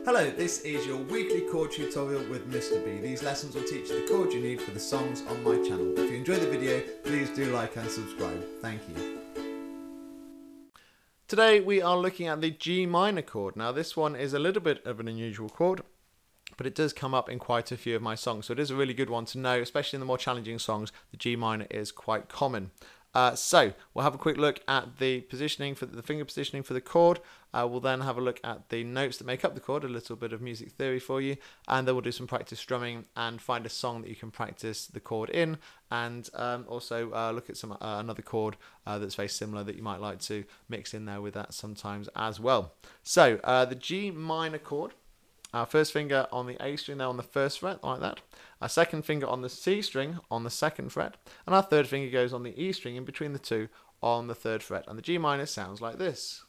Hello, this is your weekly chord tutorial with Mr. B. These lessons will teach you the chords you need for the songs on my channel. If you enjoy the video, please do like and subscribe. Thank you. Today we are looking at the G minor chord. Now this one is a little bit of an unusual chord, but it does come up in quite a few of my songs, so it is a really good one to know, especially in the more challenging songs. The G minor is quite common. So we'll have a quick look at the positioning for the finger positioning for the chord. We'll then have a look at the notes that make up the chord, a little bit of music theory for you, and then we'll do some practice strumming and find a song that you can practice the chord in, and also look at some another chord that's very similar that you might like to mix in there with that sometimes as well. So the G minor chord. Our first finger on the A string there on the first fret, like that. Our second finger on the C string on the second fret. And our third finger goes on the E string in between the two on the third fret. And the G minor sounds like this.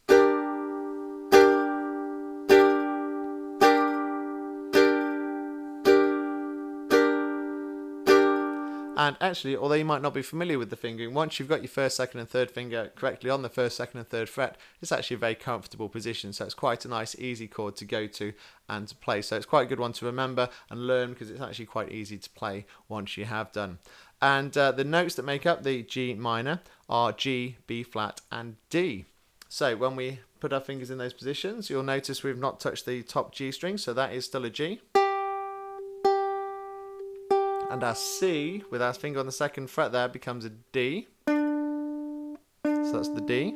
And actually, although you might not be familiar with the fingering, once you've got your first, second and third finger correctly on the first, second and third fret, it's actually a very comfortable position. So it's quite a nice, easy chord to go to and to play. So it's quite a good one to remember and learn because it's actually quite easy to play once you have done. And the notes that make up the G minor are G, B flat and D. So when we put our fingers in those positions, you'll notice we've not touched the top G string, so that is still a G. And our C, with our finger on the second fret there, becomes a D. So that's the D.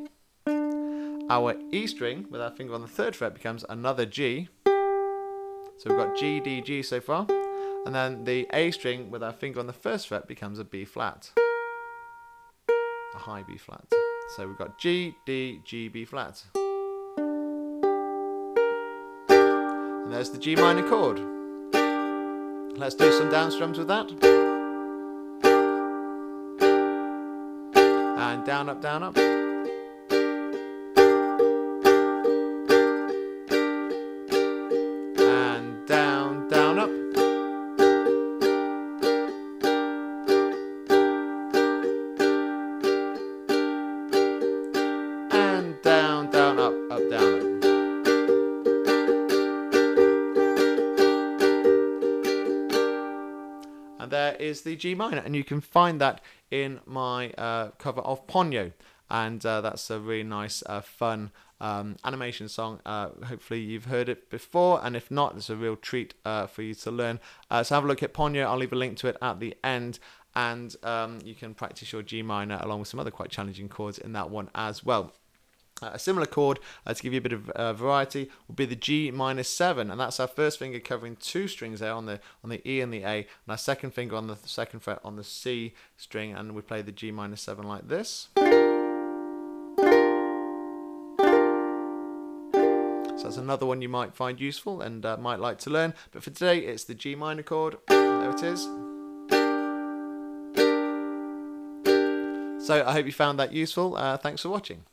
Our E string, with our finger on the third fret, becomes another G. So we've got G, D, G so far. And then the A string, with our finger on the first fret, becomes a B flat. A high B flat. So we've got G, D, G, B flat. And there's the G minor chord. Let's do some down strums with that. And down, up, down, up. And down, down, up. And down, down, up, up, down, up. And there is the G minor, and you can find that in my cover of Ponyo, and that's a really nice fun animation song. Hopefully you've heard it before, and if not, it's a real treat for you to learn. So have a look at Ponyo. I'll leave a link to it at the end, and you can practice your G minor along with some other quite challenging chords in that one as well. A similar chord, to give you a bit of variety, would be the G minor 7, and that's our first finger covering two strings there on the E and the A, and our second finger on the second fret on the C string, and we play the G minor 7 like this. So that's another one you might find useful and might like to learn. But for today, it's the G minor chord. There it is. So I hope you found that useful. Thanks for watching.